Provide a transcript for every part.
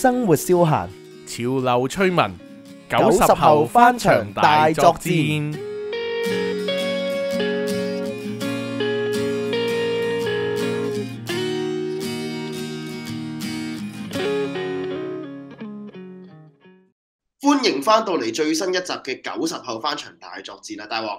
生活消閒，潮流趣聞，90後翻牆大作戰。歡迎翻到嚟最新一集嘅90後翻牆大作戰啊！大王，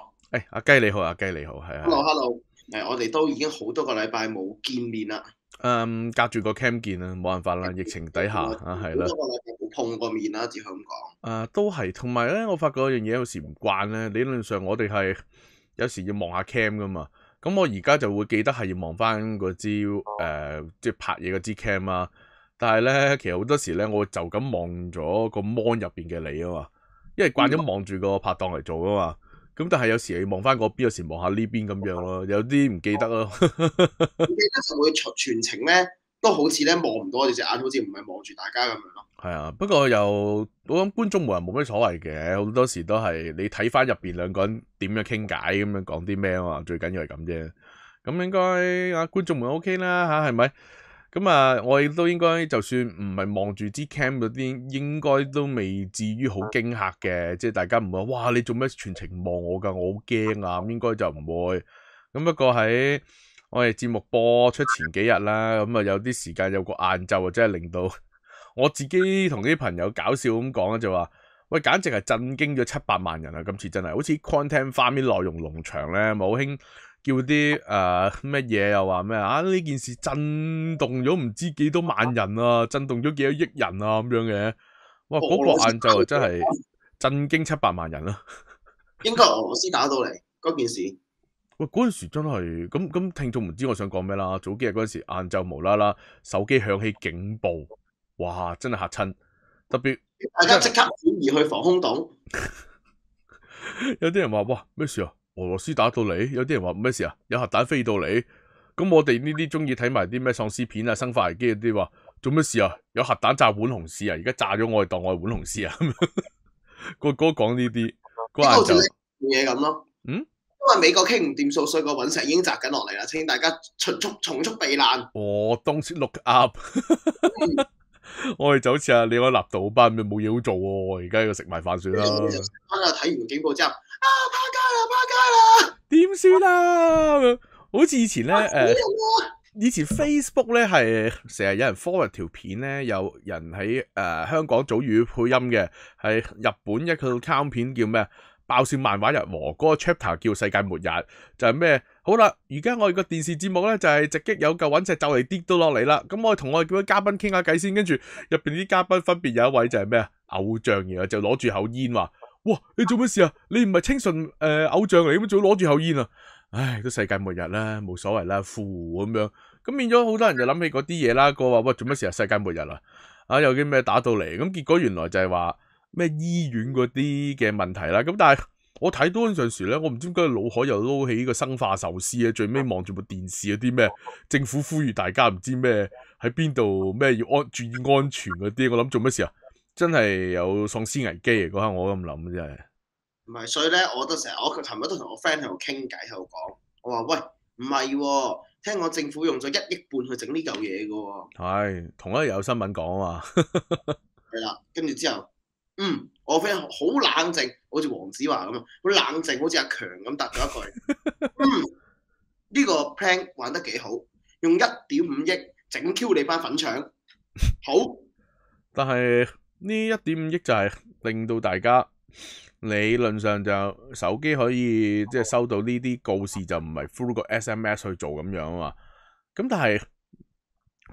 阿雞你好，阿雞你好，係啊。Hello， 我哋都已經好多個禮拜冇見面啦。隔住個 cam 見啦，冇辦法啦，疫情底下啊，係啦。好多個禮拜冇碰過面啦，只可以咁講。都係，同埋咧，我發覺有樣嘢有時唔慣咧。理論上我哋係有時要望下 cam 噶嘛，咁我而家就會記得係要望翻嗰支即係拍嘢嗰支 cam 啊。但係咧，其實好多時咧，我就咁望咗個 mon 入邊嘅你啊嘛，因為慣咗望住個拍檔嚟做啊嘛。咁但係有時要望翻嗰邊，有時望下呢邊咁樣咯，有啲唔記得咯。唔記得就會全程咧，都好似咧望唔到我哋隻眼，好似唔係望住大家咁樣咯。係啊，不過我諗觀眾冇咩所謂嘅，好多時都係你睇翻入邊兩個人點樣傾偈，咁樣講啲咩啊嘛，最緊要係咁啫。咁應該觀眾們 OK 啦吓，係咪？咁我亦都應該，就算唔係望住支 cam 嗰啲，應該都未至於好驚嚇嘅，即係大家唔會話哇你做咩全程望我㗎，我好驚啊，應該就唔會。咁不過喺我哋節目播出前幾日啦，咁有啲時間有個晏晝啊，真係令到我自己同啲朋友搞笑咁講啦，就話喂，簡直係震驚咗700萬人啊！今次真係好似 content farming 內容農場咧，咪好興叫啲乜嘢又話咩啊？呢件事震動咗唔知幾多萬人啊，震動咗幾多億人啊咁樣嘅。哇！嗰個晏晝真係震驚700萬人啦。應該俄羅斯打到嚟嗰件事。喂，嗰陣時真係咁，聽眾唔知我想講咩啦。早幾日嗰陣時晏晝無啦啦手機響起警報，哇！真係嚇親，特別大家即刻轉移去防空洞。有啲人話哇咩事啊？俄羅斯打到嚟，有啲人話咩事啊？有核彈飛到嚟，咁我哋呢啲中意睇埋啲咩喪屍片啊、生化危機嗰啲話做咩事啊？有核彈炸碗紅絲啊！而家炸咗我哋當我係碗紅絲啊！個個講呢啲，嗰下就嘢咁咯。因為美國傾唔掂數，所以個隕石已經砸緊落嚟啦，請大家從速避難。Don't look up 我哋就好似李安納度班咁冇嘢好做喎，而家要食埋飯算啦。睇完警報之後，趴街啦，點算啊？好似以前咧，以前 Facebook 咧係成日有人 forward 條片咧，有人喺香港祖語配音嘅，係日本一個卡通片叫咩？爆笑漫畫日和嗰個 chapter 叫世界末日，就係咩？好啦，而家我哋個電視節目咧就係直擊有嚿隕石就嚟跌到落嚟啦。咁我哋同我哋幾位嘉賓傾下偈先，跟住入邊啲嘉賓分別有一位就係咩啊偶像，然後就攞住口煙話：哇，你做乜事啊？你唔係清純偶像嚟，咁仲要攞住口煙啊？唉，都世界末日啦，冇所謂啦，呼咁樣。咁變咗好多人就諗起嗰啲嘢啦。個話喂做乜事啊？世界末日啊！有啲咩打到嚟？咁結果原來就係話咩醫院嗰啲嘅問題啦。咁但係我睇到嗰陣時咧，我唔知點解腦海又撈起呢個生化壽司啊！最尾望住部電視嗰啲咩政府呼籲大家唔知咩喺邊度咩要注意安全嗰啲，我諗做乜事啊？真係有喪屍危機啊！嗰刻我咁諗真係。唔係，所以咧，我琴日都同我 friend 喺度傾偈，喺度講，我話喂，唔係喎，聽講政府用咗1億半去整呢嚿嘢嘅喎。係，同一日有新聞講啊嘛。係啦，跟住之後，我 friend 好冷靜，好似黃子華咁啊，好冷靜，好似阿強咁答咗一句，呢個 plan 玩得幾好，用1.5億整 Q 你班粉腸，好。但係呢1.5億就係令到大家理論上就手機可以即係收到呢啲告示，就唔係 through 個 SMS 去做咁樣啊嘛。咁但係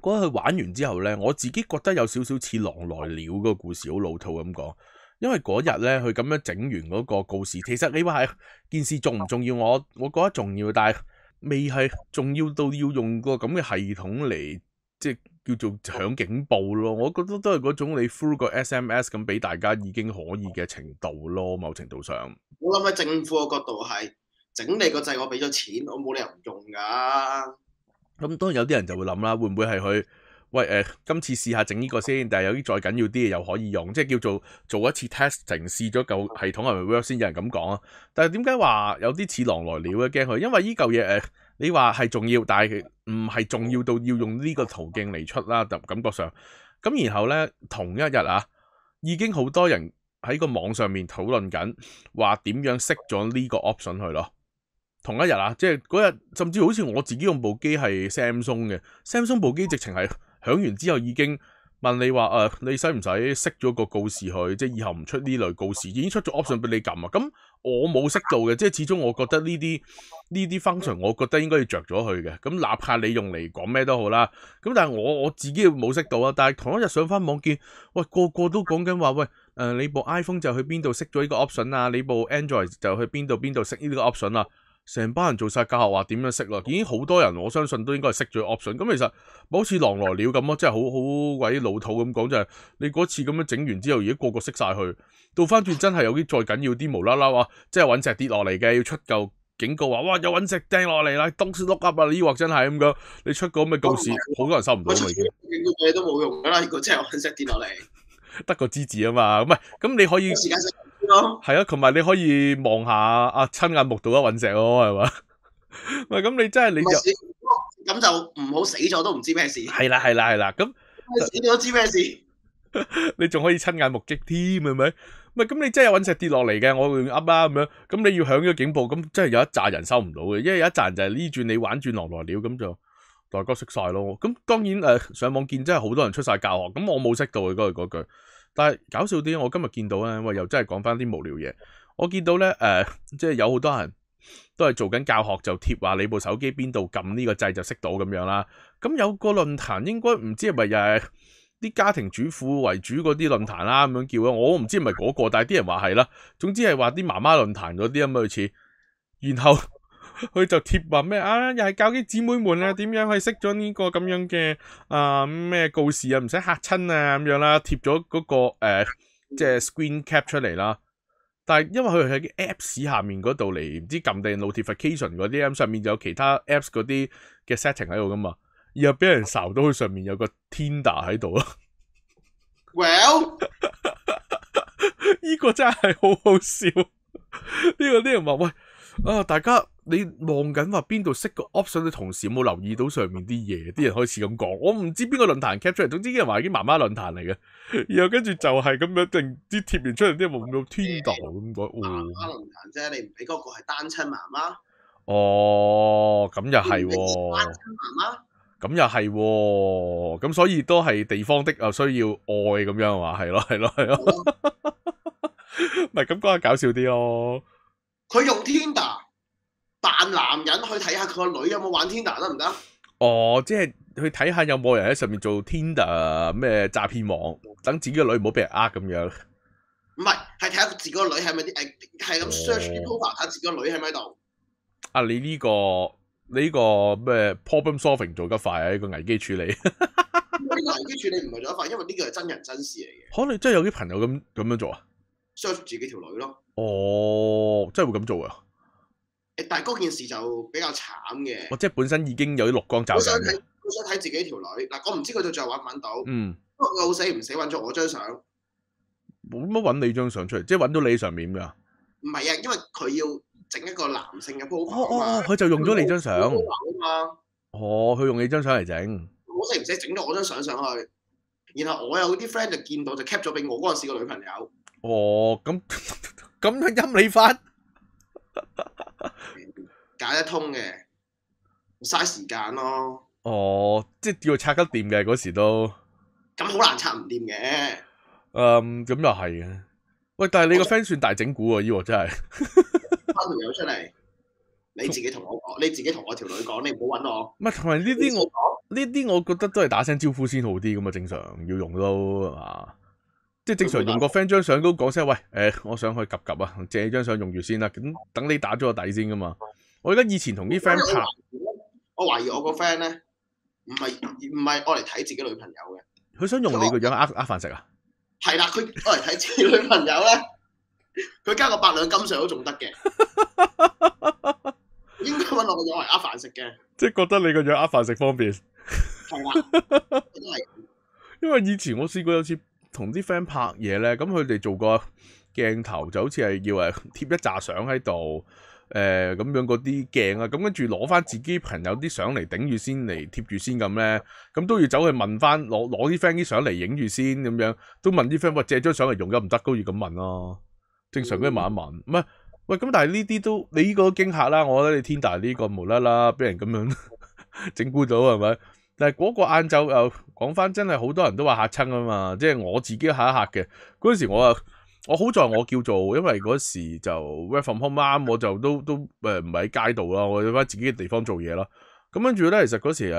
嗰日玩完之後咧，我自己覺得有少少似狼來了嗰個故事，好老套咁講。因為嗰日咧，佢咁樣整完嗰個告示，其實你話係件事重唔重要？我覺得重要，但係未係重要到要用個咁嘅系統嚟，即係叫做響警報咯。我覺得都係嗰種你 through 個 SMS 咁俾大家已經可以嘅程度咯，某程度上。我諗喺政府嘅角度係整你個掣，我俾咗錢，我冇理由唔用噶。咁當然有啲人就會諗啦，會唔會係佢喂今次試下整呢個先，但係有啲再緊要啲嘢又可以用，即係叫做一次 testing 試咗嚿系統係咪 work 先，有人咁講啊。但係點解話有啲似狼來了嘅驚佢？因為呢嚿嘢你話係重要，但係唔係重要到要用呢個途徑嚟出啦，就感覺上。咁然後咧同一日啊，已經好多人喺個網上面討論緊，話點樣熄咗呢個 option 去咯。同一日啊，即係嗰日，甚至好似我自己用部機係 Samsung 嘅，Samsung 部機直情係響完之後已經問你話你使唔使熄咗個告示去，即係以後唔出呢類告示，已經出咗 option 俾你撳啊。咁我冇熄到嘅，即係始終我覺得呢啲 function，我覺得應該要着咗佢嘅。咁哪怕你用嚟講咩都好啦。咁但係我自己冇熄到啊。但係同一日上翻網見，喂個個都講緊話，喂你部 iPhone 就去邊度熄咗呢個 option 啊，你部 Android 就去邊度熄呢個 option 啊。成班人做晒教學話點樣熄啦，已經好多人我相信都應該係熄咗 option。咁其實好似狼來了咁咯，即係好鬼老土咁講，就係你嗰次咁樣整完之後，而家個個熄晒去，倒翻轉真係有啲再緊要啲無啦啦話，即係隕石跌落嚟嘅，要出嚿警告話，哇有隕石掟落嚟啦，Don't look up 啊，呢鑊真係咁樣，你出個咁嘅告示，好多人收唔到啊已經。警告嘢都冇用噶啦，如果真係隕石跌落嚟，得個知字啊嘛，唔係咁你可以。係啊，同埋你可以望下親眼目睹隕石咯，係嘛？喂，咁你真係你就咁就唔好死咗都唔知咩事。係啦，咁死咗都知咩事？你仲可以親眼目擊添，係咪？喂，咁你真係有隕石跌落嚟嘅，我會噏啦咁樣。咁你要響咗個警報，咁真係有一紮人收唔到嘅，因為有一紮人就係呢轉你玩轉狼來了，咁就大家熄晒咯。咁當然上網見真係好多人出晒教學，咁我冇識到嘅嗰句。但係搞笑啲，我今日見到咧，喂又真係講翻啲無聊嘢。我見到咧，即係有好多人都係做緊教學，就貼話你部手機邊度撳呢個掣就熄到咁樣啦。咁有個論壇應該唔知係咪又係啲家庭主婦為主嗰啲論壇啦，咁樣叫啊，我唔知係咪嗰個，但係啲人話係啦。總之係話啲媽媽論壇嗰啲咁類似，然後佢就貼話咩啊，又係教啲姊妹們啊點樣去熄咗呢個咁樣嘅咩告示啊，唔使嚇親啊咁樣啦，貼咗嗰個即係 screen cap 出嚟啦。但係因為佢喺啲 Apps 下面嗰度嚟，唔知撳定 notification 嗰啲，咁上面就有其他 Apps 嗰啲嘅 setting 喺度噶嘛，然後俾人睄到佢上面有個 Tinder 喺度咯。Well， 呢個真係好好笑。呢個啲人話喂大家你望緊話邊度熄個 option 嘅同時有冇留意到上面啲嘢？啲人開始咁講，我唔知邊個論壇 cap 出嚟，總之啲人話啲媽媽論壇嚟嘅，然後跟住就係咁樣定啲貼完出嚟啲人冇用 Tinder 咁講。媽媽論壇啫，你唔俾嗰個係單親媽媽。哦，咁又係喎。單親媽媽。咁又係喎，咁所以都係地方的需要愛咁樣話，係咯。唔係咁講下搞笑啲咯。佢用 Tinder 扮男人去睇下佢個女有冇玩 Tinder 得唔得？哦，即係去睇下有冇人喺上面做 Tinder 咩詐騙網，等自己個女唔好俾人呃咁樣。唔係，係睇下自己個女係咪啲係咁 search 啲 profile 睇下自己個女喺咪度。你呢個咩 problem solving 做得快啊？呢個危機處理。呢個危機處理唔係做得快，因為呢個係真人真事嚟嘅。可能真係有啲朋友咁樣做啊 ？search 自己條女咯。哦，真係會咁做啊？但係嗰件事就比較慘嘅。即係本身已經有啲綠光罩緊嘅。佢想睇自己條女嗱，我唔知佢到最後揾唔揾到。嗯。不過老死唔死揾咗我張相。冇乜揾你張相出嚟，即係揾到你上面㗎。唔係啊，因為佢要整一個男性嘅 profile 啊嘛。佢就用咗你張相。嘛。佢用你張相嚟整。我死唔死整咗我張相上去，然後我有啲 friend 就見到就 cap 咗俾我嗰陣時個女朋友。咁佢陰你翻？解得通嘅，嘥時間咯。即係叫拆得掂嘅嗰時都。咁好難拆唔掂嘅。咁又係嘅。喂，但係你個 friend 算大整蠱喎，呢個真係。翻條友出嚟，你自己同我講，你自己同我條女講，你唔好揾我。唔係，同埋呢啲我覺得都係打聲招呼先好啲咁啊，正常要用都係嘛。即係正常用個 friend 張相都講聲喂，我想去及啊，借張相用住先啦。咁等你打咗個底先噶嘛。我而家以前同啲 friend 拍，我懷疑我個 friend 咧，唔係我嚟睇自己女朋友嘅。佢想用你個樣呃飯食啊？係啦，佢我嚟睇自己女朋友咧，佢加個8兩金上都仲得嘅。應該揾我個樣嚟呃飯食嘅。即係覺得你個樣呃飯食方便。係啦，因為以前我試過有次同啲 friend 拍嘢咧，咁佢哋做個鏡頭就好似係要貼一紮相喺度，咁樣嗰啲鏡啊，咁跟住攞翻自己朋友啲相嚟頂住先嚟貼住先咁咧，咁都要走去問翻攞啲 friend 啲相嚟影住先咁樣，都問啲 friend 喂借張相嚟用得唔得，都要咁問咯。正常嘅問一問，唔係喂咁，但係呢啲都你呢個驚嚇啦，我覺得你 Tinder 呢個無啦啦俾人咁樣整蠱到係咪？但係嗰個晏晝又講翻，真係好多人都話嚇親啊嘛，即係我自己嚇一嚇嘅嗰陣時我好在我叫做，因為嗰時就 work from home 啱，我就都唔係喺街度啦，我喺翻自己嘅地方做嘢啦。咁跟住咧，其實嗰時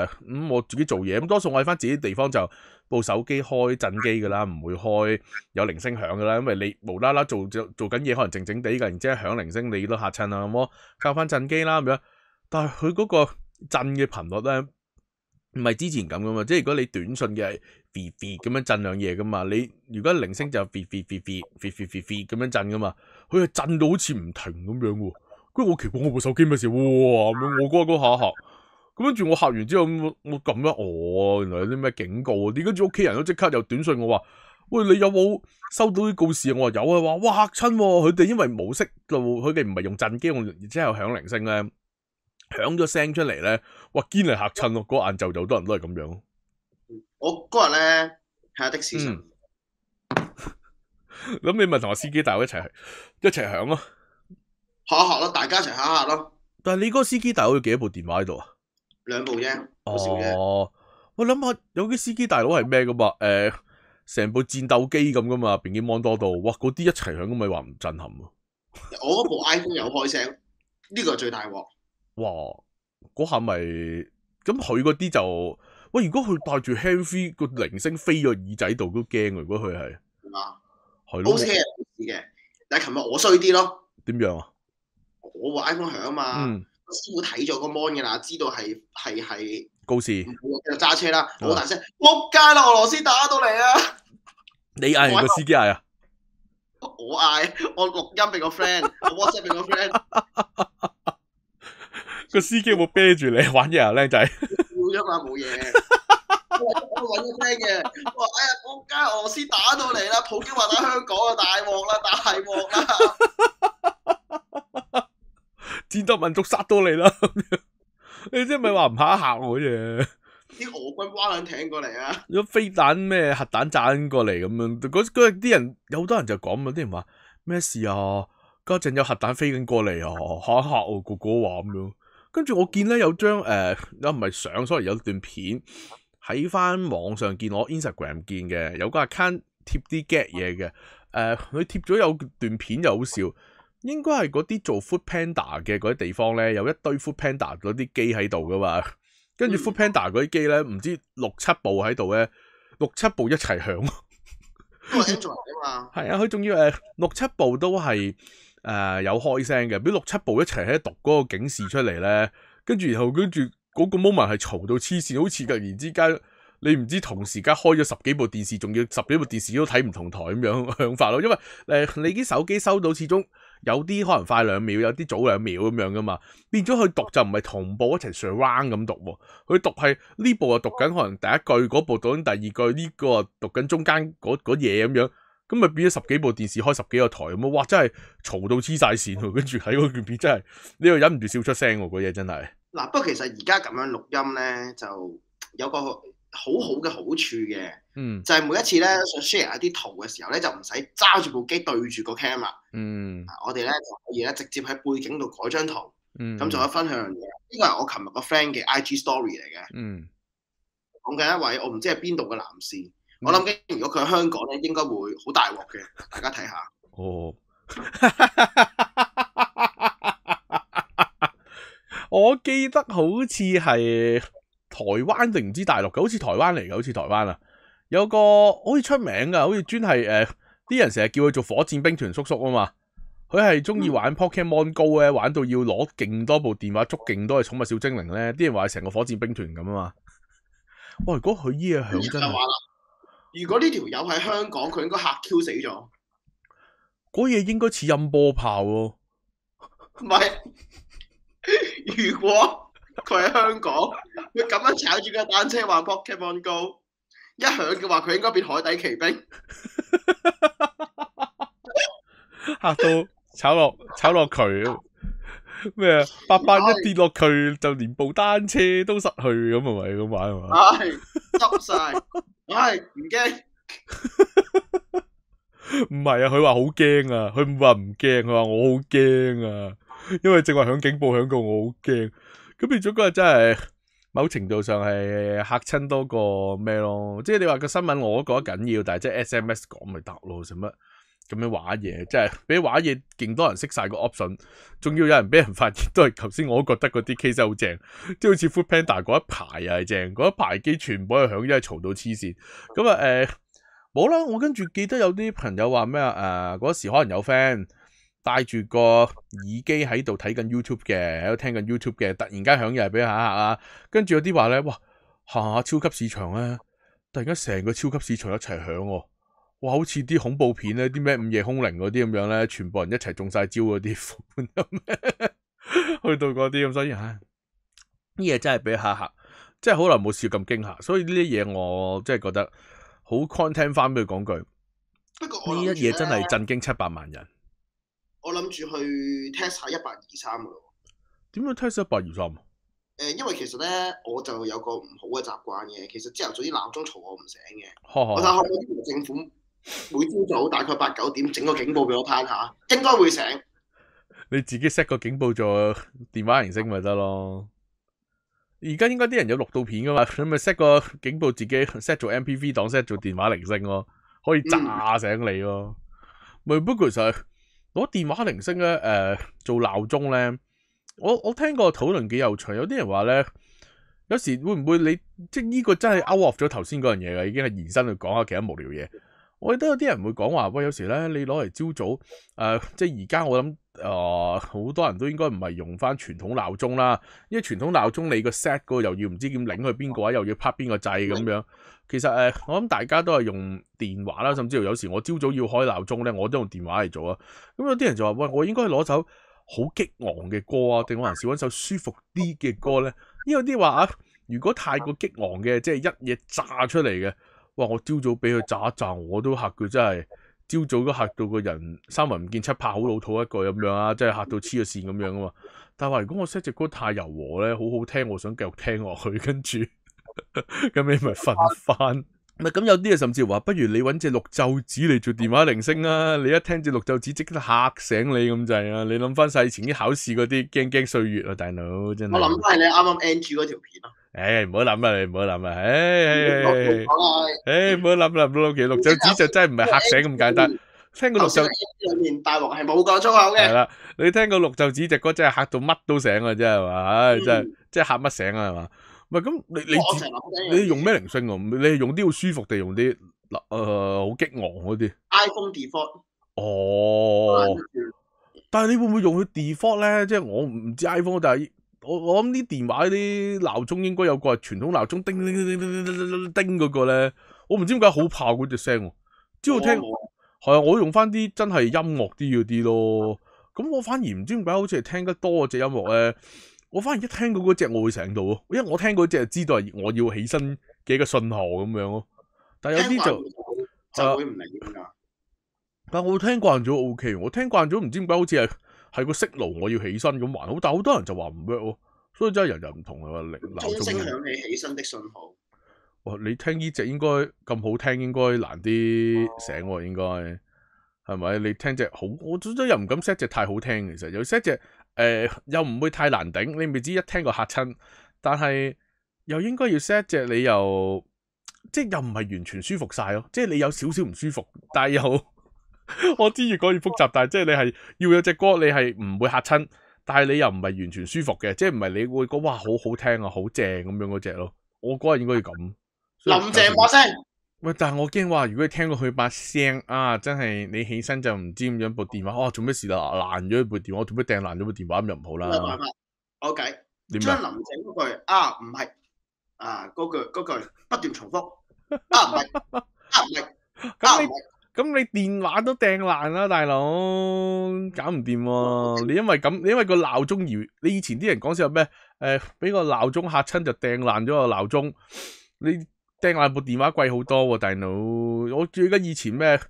我自己做嘢，咁多數我喺翻自己地方就部手機開震機噶啦，唔會開有鈴聲響噶啦，因為你無啦啦做緊嘢，可能靜靜地噶，然之後響鈴聲你都嚇親啦，咁我靠翻震機啦咁樣。但係佢嗰個震嘅頻率咧，唔係之前咁噶嘛，即係如果你短信嘅係 v 咁樣震兩嘢噶嘛，你如果鈴聲就 v 咁樣震噶嘛，佢係震到好似唔停咁樣喎。跟住我奇怪我部手機咩事？哇咁樣，我嗰下嚇，咁跟住我嚇完之後，我撳咗原來有啲咩警告啲，跟住屋企人都即刻有短信我話：喂，你有冇收到啲告示啊？我話有啊，話哇嚇親喎，佢哋因為冇識到，佢哋唔係用震機，然之後響鈴聲咧。響咗聲出嚟咧，哇堅係嚇親咯！嗰晏晝就好多人都係咁樣。我嗰日咧喺的士上，咁你咪同個司機大佬一齊響咯，嚇一嚇咯，大家一齊嚇一嚇咯。但係你嗰個司機大佬要幾多部電話喺度啊？2部啫，好少啫。我諗下有啲司機大佬係咩噶嘛？成部戰鬥機咁噶嘛，邊啲 mon 多到，哇！嗰啲一齊響咁咪話唔震撼啊？我嗰部 iPhone 有開聲，呢個係最大鑊。哇！嗰下咪咁佢嗰啲就喂，如果佢帶住 handfree 個鈴聲飛咗耳仔度都驚。如果佢係係咯，OK 嘅。但係琴日我衰啲咯。點樣啊？我部 iPhone 響啊嘛，師傅睇咗個 mon 嘅啦，知道係告示，唔好繼續揸車啦。好大聲，仆街啦！俄羅斯打到嚟啊！你嗌個司機嗌啊？我嗌，我錄音俾個 friend，我 WhatsApp 俾個 friend。個司機有冇啤住你玩嘢啊，靚仔？笑啫嘛，冇嘢。我揾個 friend 嘅，我話：哎呀，國家俄羅斯打到嚟啦，普京話打香港啊，大鑊啦，大鑊啦！戰鬥民族殺到嚟啦！你真係咪話唔嚇一嚇我啫？啲俄軍蛙兩艇過嚟啊！有飛彈咩核彈炸過嚟咁樣，嗰日啲人有好多人就講啊，啲人話咩事啊？嗰陣有核彈飛緊過嚟啊，嚇一嚇我個話咁樣。跟住我見咧有張唔係相，sorry，有段片喺翻網上見，我 Instagram 見嘅，有個 account 貼啲 get 嘢嘅，佢貼咗有段片又好笑，應該係嗰啲做 Food Panda 嘅嗰啲地方咧，有一堆 Food Panda 嗰啲機喺度噶嘛，跟住 Food Panda 嗰啲機咧，唔知6-7部喺度咧，6-7部一齊響，都係 Android 啊嘛，係啊，佢仲要6-7部都係。有開聲嘅，俾6-7部一齊喺度讀嗰個警示出嚟咧，跟住嗰個 moment 係嘈到黐線，好似突然之間你唔知同時間開咗10幾部電視，仲要10幾部電視都睇唔同台咁樣響法咯，因為你啲手機收到始終有啲可能快2秒，有啲早2秒咁樣噶嘛，變咗佢讀就唔係同步一齊 surround 咁讀喎，佢讀係呢部啊讀緊可能第一句，嗰部讀緊第二句，呢個啊讀緊中間嗰嘢咁樣。咁咪變咗10幾部電視開10幾個台咁啊！哇，真係嘈到黐晒線喎！跟住喺嗰段片真係你又忍唔住笑出聲喎！嗰嘢真係。嗱，不過其實而家咁樣錄音咧，就有個好好嘅好處嘅，就係每一次咧想 share 一啲圖嘅時候咧，就唔使揸住部機對住個 camera，我哋咧就可以咧直接喺背景度改張圖，咁就可以分享樣嘢。呢個係我琴日個 friend 嘅 IG story 嚟嘅，講緊一位我唔知係邊度嘅男士。我諗緊，如果佢喺香港咧，應該會好大鑊嘅。大家睇下。哦，我記得好似係台灣定唔知大陸嘅，好似台灣嚟嘅，好似台灣啊。有個好似出名噶，好似專係啲人成日叫佢做火箭兵團叔叔啊嘛。佢係中意玩 Pokemon Go 咧，玩到要攞勁多部電話捉勁多嘅寵物小精靈咧。啲人話係成個火箭兵團咁啊嘛。哇！如果佢依嘢響真係〜如果呢條友喺香港，佢應該嚇 Q 死咗。嗰嘢應該似音波炮喎。唔係，如果佢喺香港，佢咁樣踩住架單車玩 Pokemon Go， 一響嘅話，佢應該變海底奇兵。嚇到炒落渠。咩啊？881跌落去就連部單車都失去咁，係咪咁玩係嘛？唉，執晒，唉，唔驚。唔係啊，佢話好驚啊，佢唔話唔驚，佢話我好驚啊，因為正話響警報響過，我好驚。咁變咗嗰日真係某程度上係嚇親多過咩咯？即係你話個新聞我都覺得緊要，但係即係 SMS 講咪得咯，使乜咁樣玩嘢？即係俾玩嘢，勁多人識晒個 option，仲要有人俾人發現，都係頭先我都覺得嗰啲 case 好正，即係好似 Foodpanda 嗰一排又係正，嗰一排機全部係響，因為嘈到黐線。咁啊冇啦，我跟住記得有啲朋友話咩啊？嗰時可能有 friend 帶住個耳機喺度睇緊 YouTube 嘅，喺度聽緊 YouTube 嘅，突然間響又係俾嚇嚇啊！跟住有啲話咧，哇下超級市場咧，突然間成個超級市場一齊響喎，哇好似啲恐怖片咧，啲咩午夜凶鈴嗰啲咁樣咧，全部人一齊中晒招嗰啲款去到嗰啲咁，所以唉，呢嘢真係俾嚇，真係好耐冇試咁驚嚇，所以呢啲嘢我真係覺得。好 content 翻俾佢講句，不過呢一嘢真係震驚700萬人。我諗住去 test 下1823噶咯。點樣 test 1823？因為其實咧，我就有個唔好嘅習慣嘅。其實朝頭早啲鬧鐘嘈我唔醒嘅。我睇下可唔可以政府每朝早大概8、9點整個警報俾我攤下，應該會醒。你自己 set 個警報做電話鈴聲咪得咯。而家應該啲人有錄到片噶嘛，咁咪 set 個警報自己 set 做 MPV 檔 set 做電話鈴聲咯，可以炸醒你咯。咪不過其實攞電話鈴聲咧，做鬧鐘咧，我聽過討論幾有趣，有啲人話咧，有時會唔會你即係呢個真係 out of 咗頭先嗰樣嘢嘅，已經係延伸去講下其他無聊嘢。我記得有啲人會講話，喂，有時咧你攞嚟朝早，即係而家我諗。好多人都應該唔係用翻傳統鬧鐘啦，因為傳統鬧鐘你個 set 嗰個又要唔知點擰去邊個位，又要拍邊個掣咁樣。其實我諗大家都係用電話啦，甚至乎有時我朝早要開鬧鐘咧，我都用電話嚟做啊。咁有啲人就話，喂，我應該攞首好激昂嘅歌啊，定還是揾首舒服啲嘅歌咧？因為有啲話啊，如果太過激昂嘅，即係一嘢炸出嚟嘅，哇！我朝早俾佢炸一炸，我都嚇佢真係。朝早都嚇到個人三魂唔見七魄，好老土一句咁樣啊，即係嚇到黐咗線咁樣啊嘛。但係話如果我 set 隻歌太柔和咧，好好聽，我想繼續聽落去，跟住咁你咪瞓翻。咪咁有啲啊，甚至話不如你揾隻綠袖子嚟做電話鈴聲啊！你一聽隻綠袖子，即刻嚇醒你咁滯啊！你諗翻晒以前啲考試嗰啲驚驚歲月啊，大佬真係。我諗翻係你啱啱 NG 嗰條片咯。唔好諗啦，你唔好諗啦，唔好諗啦，其實綠袖子就真係唔係嚇醒咁簡單。聽個綠袖裏面大王係冇講粗口嘅。係啦，你聽個綠袖子隻歌真係嚇到乜都醒啊，真係嘛，唉，真係嚇乜醒啊，係嘛？唔係咁，你用咩鈴聲啊？你係用啲好舒服定用啲好激昂嗰啲 ？iPhone default。哦，但係你會唔會用佢 default 咧？即係我唔知 iPhone，但係。我諗啲電話啲鬧鐘應該有個係傳統鬧鐘叮叮叮叮叮叮嗰個咧，我唔知點解好怕嗰隻聲，只要聽係啊，我用翻啲真係音樂啲嗰啲咯。咁我反而唔知點解好似係聽得多嗰隻音樂咧，我反而一聽到嗰隻我會醒到咯，因為我聽嗰隻就知道係我要起身嘅一個信號咁樣咯。但係有啲就會唔理㗎。但係我聽慣咗 OK， 我聽慣咗唔知點解好似係個息路我要起身咁還好，但係好多人就話唔 work 咯，所以真係人人唔同啊！鐘聲響起身的信號。哇！你聽呢隻應該咁好聽，應該難啲醒喎，應該係咪？你聽隻好，我真又唔敢 set 隻太好聽，其實有 set 隻又唔會太難頂，你未知一聽個嚇親，但係又應該要 set 隻你又即係又唔係完全舒服晒咯，即係你有少少唔舒服，但係又。我知越講越複雜，但係即係你係要有隻歌，你係唔會嚇親，但係你又唔係完全舒服嘅，即係唔係你會講哇好好聽啊，好正咁樣嗰隻咯。我嗰日應該要咁。林鄭把聲。喂，但係我驚話，如果你聽到佢把聲啊，真係你起身就唔知點樣部電話，做咩事啦？爛咗部電話，做咩掟爛咗部電話咁又唔好啦。冇辦法，我計。將林鄭嗰句唔係嗰句不斷重複唔係唔係咁你電話都掟爛啦，大佬，搞唔掂喎！你因為個鬧鐘而你以前啲人講笑咩？俾個鬧鐘嚇親就掟爛咗個鬧鐘，你掟爛部電話貴好多喎，大佬！我記得以前咩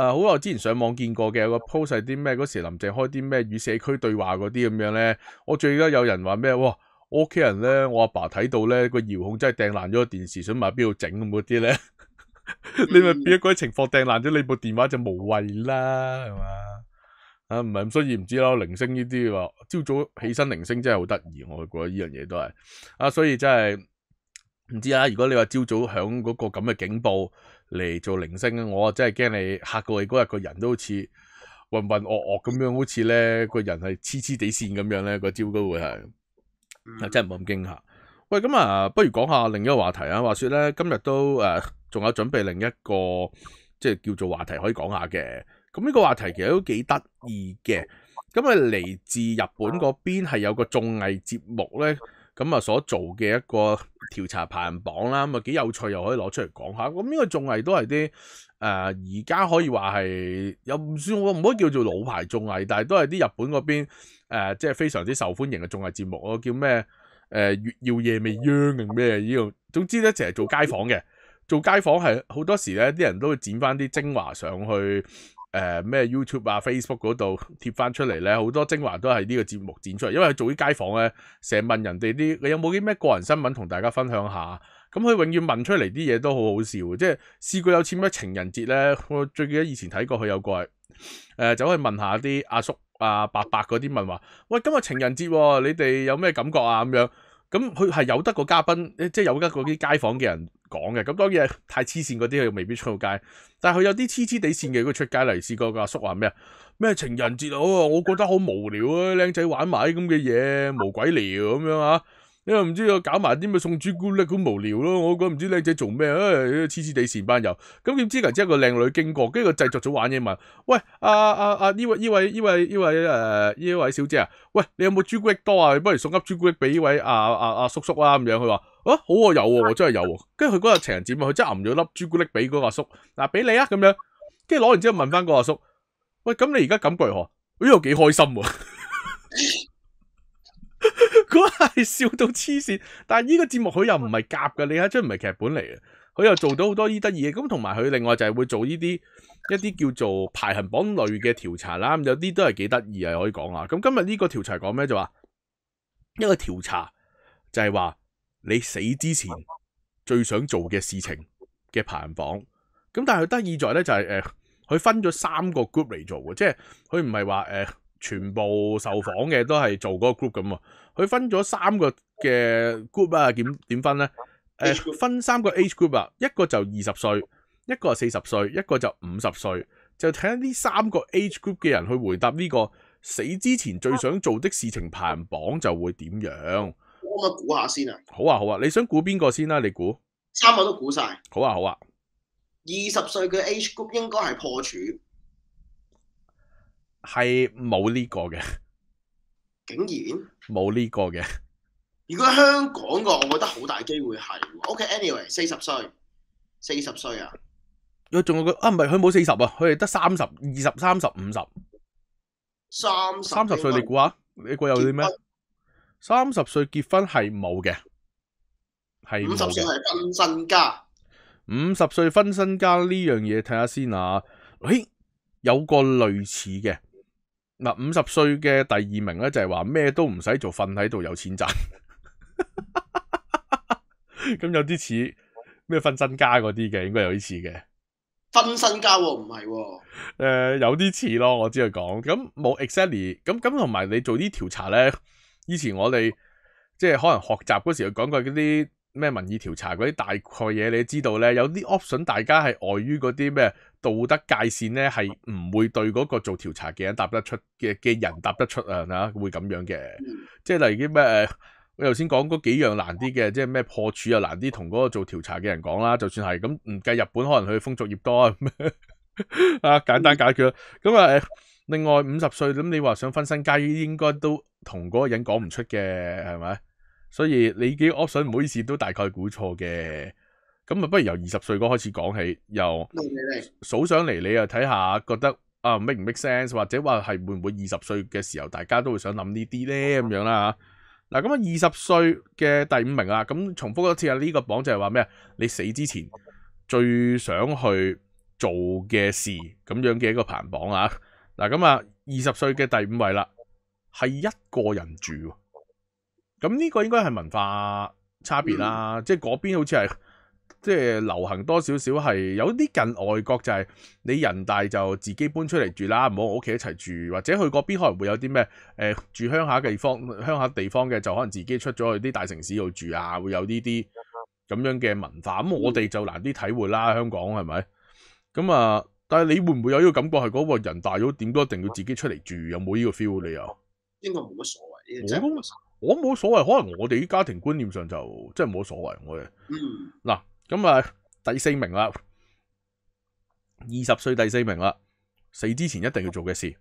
好耐之前上網見過嘅有個 post 係啲咩嗰時林鄭開啲咩與社區對話嗰啲咁樣咧，我最記得有人話咩哇，我屋企人咧，我阿爸睇到咧個遙控真係掟爛咗個電視，想問邊度整咁嗰啲咧，你咪變咗嗰啲情況掟爛咗你部電話就無謂啦，係嘛？啊，唔係咁，所以唔知咯。鈴聲呢啲話，朝早起身鈴聲真係好得意，我覺得呢樣嘢都係啊，所以真係唔知啊。如果你話朝早響嗰個咁嘅警報嚟做鈴聲，我真係驚你嚇到你嗰日個人都好似渾渾噩噩咁樣，好似咧個人係黐黐地線咁樣咧，個朝都會係真係冇咁驚嚇。喂，咁啊，不如講下另一個話題啊。話說咧，今日都仲有準備另一個即係叫做話題可以講下嘅。咁呢個話題其實都幾得意嘅，咁啊嚟自日本嗰邊係有個綜藝節目咧，咁啊所做嘅一個調查排行榜啦，咁啊幾有趣，又可以攞出嚟講下。咁呢個綜藝都係啲而家可以話係又唔算，我唔可以叫做老牌綜藝，但係都係啲日本嗰邊即係非常之受歡迎嘅綜藝節目咯，叫咩月曜夜未央定咩呢個？總之咧，成日做街訪嘅，做街訪係好多時咧，啲人都會剪翻啲精華上去。咩 YouTube 啊 Facebook 嗰度貼翻出嚟咧，好多精華都係呢個節目剪出嚟，因為佢做啲街訪咧，成日問人哋啲你有冇啲咩個人新聞同大家分享下，咁佢永遠問出嚟啲嘢都好好笑，即係試過有次咩情人節咧，我最記得以前睇過佢有個係走去問下啲阿叔啊伯伯嗰啲問話，喂，今日情人節喎，你哋有咩感覺啊咁樣，咁佢係有得個嘉賓，即係有得嗰啲街訪嘅人講嘅，咁當然係太黐線嗰啲佢未必出到街，但係佢有啲黐黐地線嘅，佢出街嚟試過個阿叔話咩啊？咩情人節啊，我覺得好無聊啊，靚仔玩埋啲咁嘅嘢，無鬼聊咁樣啊！你又唔知道搞埋啲咩送朱古力好無聊咯，我覺得唔知靚仔做咩啊，黐黐地線班友，咁點知然之後個靚女經過，跟住個製作組玩嘢問，喂呢位小姐啊，喂你有冇朱古力多啊？不如送粒朱古力俾呢位叔叔啊咁樣，佢話好啊有喎，真係有喎，跟住佢嗰日情人節佢真係揞咗粒朱古力俾嗰個阿叔，嗱俾你啊咁樣，跟住攞完之後問翻個阿叔，喂咁你而家感覺如何？呢個幾開心喎。嗰下係笑到黐線，但係呢個節目佢又唔係夾嘅，你睇出唔係劇本嚟嘅，佢又做到好多呢得意嘅，咁同埋佢另外就係會做呢啲一啲叫做排行榜類嘅調查啦，有啲都係幾得意啊，可以講啦。咁今日呢個調查講咩就話，一個調查就係話你死之前最想做嘅事情嘅排行榜，咁但係佢得意在咧就係佢分咗3個 group 嚟做嘅，即係佢唔係話全部受訪嘅都係做嗰個 group 咁啊，佢分咗3個嘅 group 啊，點分咧？分3個 age group 啊，一個就20歲，一個係40歲，一個就50歲，就睇下呢3個 age group 嘅人去回答呢個死之前最想做的事情排行榜就會點樣？可唔可以估下先啊？好啊好啊，你想估邊個先啦？你估？3個都估晒。好啊好啊。20歲嘅 age group 應該係破處。係冇呢個嘅，竟然冇呢個嘅。如果香港個，我覺得好大機會係。OK，anyway， 40歲，40歲啊。佢仲有個唔係佢冇40啊，佢係得30、20、30、50。30歲你估下？你估有啲咩？30歲結婚係冇嘅，係冇嘅。50歲係分身家。50歲分身家呢樣嘢睇下先啊。有個類似嘅。嗱，50歲嘅第2名咧就係話咩都唔使做，瞓喺度有錢賺。咁有啲似咩分身家嗰啲嘅，應該有啲似嘅。分身家喎，唔係喎。有啲似咯，我知佢講。咁冇 exactly。咁同埋你做啲調查咧，以前我哋即係可能學習嗰時講過嗰啲咩民意調查嗰啲大概嘢，你知道咧，有啲 option 大家係礙於嗰啲咩道德界線咧，係唔會對嗰個做調查嘅人答得出嘅人答得出啊，會咁樣嘅。即係例如啲咩我頭先講嗰幾樣難啲嘅，即係咩破處又難啲，同嗰個做調查嘅人講啦。就算係咁，唔計日本可能佢風俗業多啊，簡單解決。咁另外50歲咁，你話想分身家，應該都同嗰個人講唔出嘅，係咪？所以你幾 option 唔好意思，都大概估錯嘅。咁啊，不如由20歲嗰開始講起，由數上嚟，你又睇下覺得make 唔 make sense， 或者話係會唔會20歲嘅時候，大家都會想諗呢啲咧咁樣啦。嗱，咁啊20歲嘅第5名啊，咁重複一次啊，呢個榜就係話咩啊？你死之前最想去做嘅事咁樣嘅一個排行榜啊。嗱咁啊，20歲嘅第5位啦，係一個人住喎。咁呢個應該係文化差別啦，即係嗰邊好似係即係流行多少少係有啲近外國就係你人大就自己搬出嚟住啦，唔好我屋企一齊住，或者去嗰邊可能會有啲咩住鄉下地方嘅就可能自己出咗去啲大城市度住啊，會有呢啲咁樣嘅文化。咁我哋就難啲體會啦，香港係咪？咁啊，但係你會唔會有呢個感覺係嗰個人大咗點都一定要自己出嚟住？有冇呢個 feel 你又？應該冇乜所謂，我冇所謂，可能我哋啲家庭觀念上就真係冇所謂。我哋嗱咁啊，第4名啦，20歲第4名啦，死之前一定要做嘅事，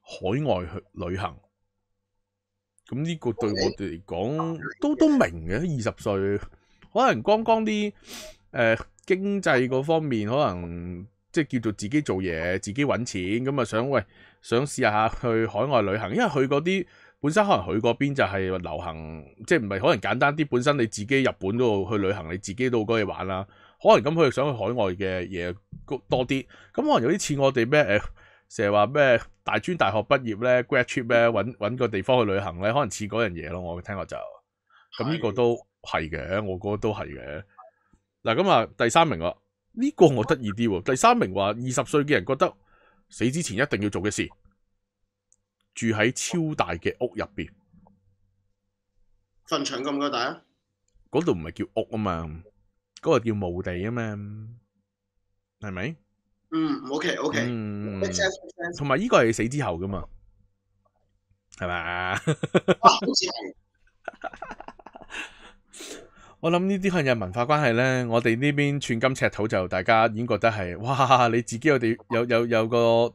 海外去旅行。咁呢個對我哋嚟講都明嘅。20歲可能剛啲經濟嗰方面，可能即係叫做自己做嘢，自己揾錢，咁啊想試下去海外旅行，因為去嗰啲。本身可能佢嗰邊就係流行，即係唔係可能簡單啲。本身你自己日本嗰度去旅行，你自己到嗰度玩啦。可能咁佢想去海外嘅嘢多啲。咁可能有啲似我哋咩成日話咩大專大學畢業咧 grad trip 咧揾個地方去旅行咧，可能似嗰樣嘢咯。我聽過就咁呢個都係嘅，我覺得都係嘅。嗱咁啊，第3名啦，呢個我得意啲喎。第3名話20歲嘅人覺得死之前一定要做嘅事。住喺超大嘅屋入邊，墳場咁夠大啊？嗰度唔係叫屋啊嘛，嗰個叫墓地啊嘛，係咪？OK，同埋呢個係死之後噶嘛，係咪？好似係。我諗呢啲可能有文化關係咧，我哋呢邊寸金尺土就大家已經覺得係，哇！你自己有個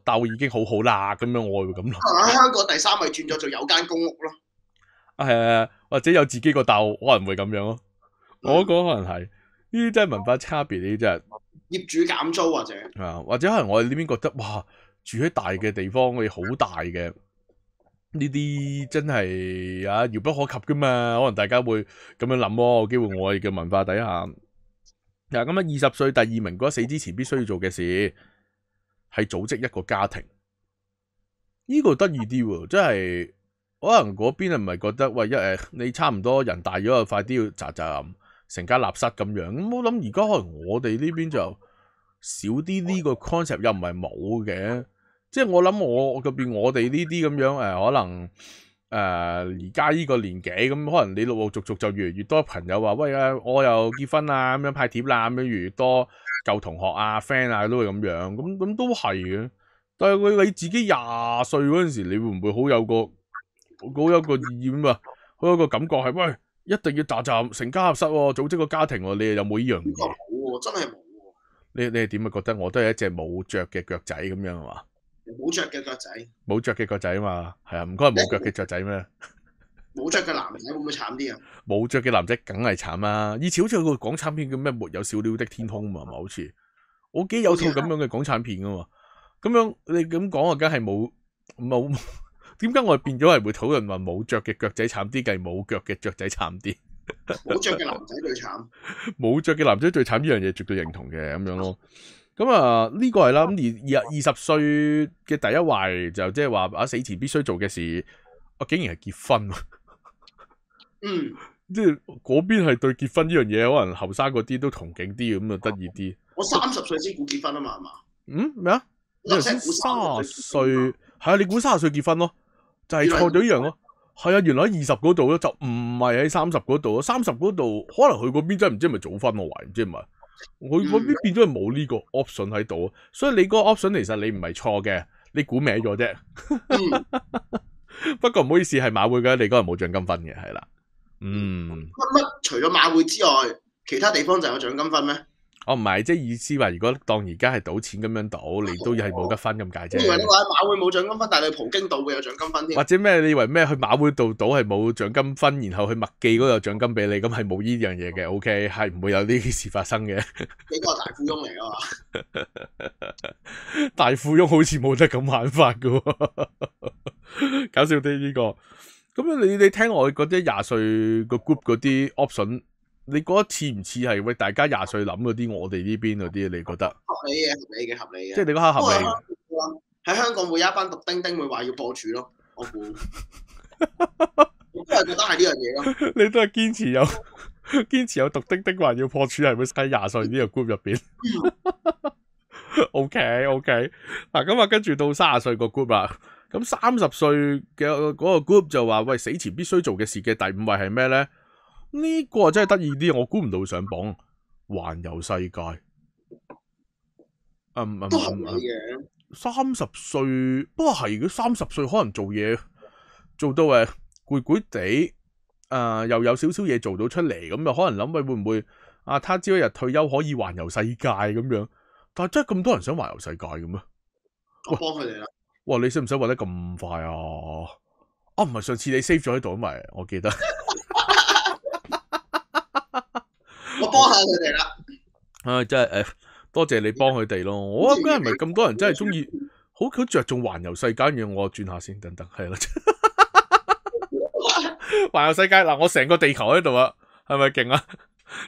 竇已經好好啦，咁樣我會咁諗。喺香港第3位轉咗做有間公屋咯。係或者有自己個竇，可能會咁樣咯。我覺得可能係呢啲真係文化差別，呢啲真係。業主減租或者或者可能我哋呢邊覺得，哇！住喺大嘅地方，你好大嘅。呢啲真係遙不可及噶嘛，可能大家會咁樣諗咯。有機會我哋嘅文化底下，咁20歲第2名嗰死之前必須要做嘅事係組織一個家庭，呢個得意啲喎，即係可能嗰邊係唔係覺得喂你差唔多人大咗就快啲要喳成家立室咁樣。咁我諗而家可能我哋呢邊就少啲呢個 concept， 又唔係冇嘅。即係我諗我嗰邊我哋呢啲咁樣可能而家呢個年紀咁，可能你陸陸續續就越嚟越多朋友話喂我又結婚啊咁樣派帖啦，咁樣越嚟越多舊同學啊 friend 啊都會咁樣，咁都係嘅。但係你自己20歲嗰陣時，你會唔會好有個意願啊？好有個感覺係喂一定要喳成家立室喎，組織個家庭喎，你有冇呢樣嘢？冇喎，真係冇喎。你係點啊？覺得我都係一隻冇腳嘅腳仔咁樣係嘛？冇腳嘅腳仔，冇腳嘅腳仔啊嘛，係啊，唔該係冇腳嘅雀仔咩？冇腳嘅男仔會唔會慘啲啊？冇腳嘅男仔梗係慘啦！以前好似有個港產片叫咩《沒有小鳥的天空》嘛，係嘛？好似我記得有套咁樣嘅港產片噶嘛。咁樣你咁講啊，梗係冇。點解我哋變咗係會討論話冇腳嘅腳仔慘啲，計冇腳嘅雀仔慘啲？冇腳嘅男仔最慘。冇腳嘅男仔最慘，呢樣嘢絕對認同嘅咁樣咯。咁啊，呢個係啦。咁而20歲嘅第一壞就即係話死前必須做嘅事，竟然係結婚。即係嗰邊係對結婚呢樣嘢，可能後生嗰啲都憧憬啲，咁就得意啲。我30歲先估結婚啊嘛，係嘛？咩啊？你頭先30歲係啊？你估30歲結婚咯，就係錯咗呢樣咯。係啊，原來喺20嗰度咯，就唔係喺30嗰度。30嗰度可能佢嗰邊真係唔知係咪早婚，我懷疑唔知係咪。佢嗰邊變咗係冇呢個 option 喺度，所以你嗰個 option 其實你唔係錯嘅，你估歪咗啫。不過唔好意思，係馬會嘅，你嗰日冇獎金分嘅，係啦。除咗馬會之外，其他地方就有獎金分咩？唔係，即係意思話，如果當而家係賭錢咁樣賭，你都係冇得分咁解啫。我以為你話喺馬會冇獎金分，但係你葡京賭會有獎金分添。或者咩？你以為咩？去馬會度賭係冇獎金分，然後去麥記嗰度有獎金俾你，咁係冇呢樣嘢嘅。OK， 係唔會有呢啲事發生嘅。你個係大富翁嚟噶嘛？大富翁好似冇得咁玩法噶，搞笑啲呢個。咁你聽我覺得20歲個 group 嗰啲 option。你覺得似唔似係喂大家20歲諗嗰啲，我哋呢邊嗰啲？你覺得合理嘅，合理嘅，合理嘅。即係你嗰刻合理。喺香港會有一班獨丁丁會話要破處咯，我估。我都係覺得係呢樣嘢咯。你都係堅持有獨丁丁話要破處，係咪喺20歲呢個 group 入邊？OK，嗱咁啊，跟住到30歲個 group 啦。咁30歲嘅嗰個 group 就話喂，死前必須做嘅事嘅第5位係咩咧？呢個真係得意啲，我估唔到會上榜。環遊世界。都合理嘅。30歲，不過係嘅，30歲可能做嘢做到攰攰地，又有少少嘢做到出嚟，咁又可能諗佢會唔會他朝一日退休可以環遊世界咁樣？但係真係咁多人想環遊世界嘅咩？我幫佢哋啦。哇！你使唔使搵得咁快啊？唔係上次你 save 咗喺度啊嘛，我記得。我幫下佢哋啦。真係多謝你幫佢哋咯。我覺得係咪咁多人真係中意，好着重環遊世界嘅？我轉下先，等等，係啦。環遊世界嗱，我成個地球喺度啊，係咪勁啊？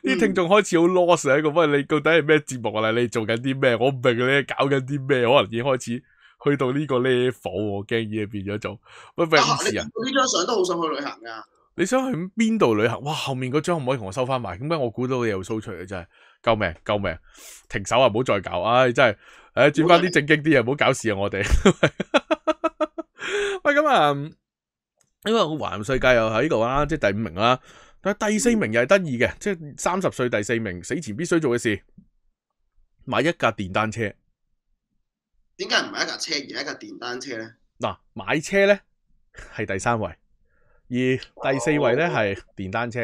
啲聽眾開始好 lost 喺個，喂，你到底係咩節目啊？你做緊啲咩？我唔明你搞緊啲咩？可能已經開始去到呢個 level， 我驚嘢變咗做喂咩事啊？呢張相都好想去旅行噶。你想去邊度旅行？哇！後面嗰張可唔可以同我收翻埋？點解我估到你又 show 出嚟？真係救命！救命！停手啊！唔好再搞！唉，真係轉翻啲正經啲啊！唔好搞事啊！我哋喂咁啊，因為環遊世界又喺呢度啦，即係第5名啦。但係第4名又係得意嘅，即係30歲第4名，死前必須做嘅事，買一架電單車。點解唔係一架車而係一架電單車咧？嗱，買車咧係第3位，而第4位咧係電單車。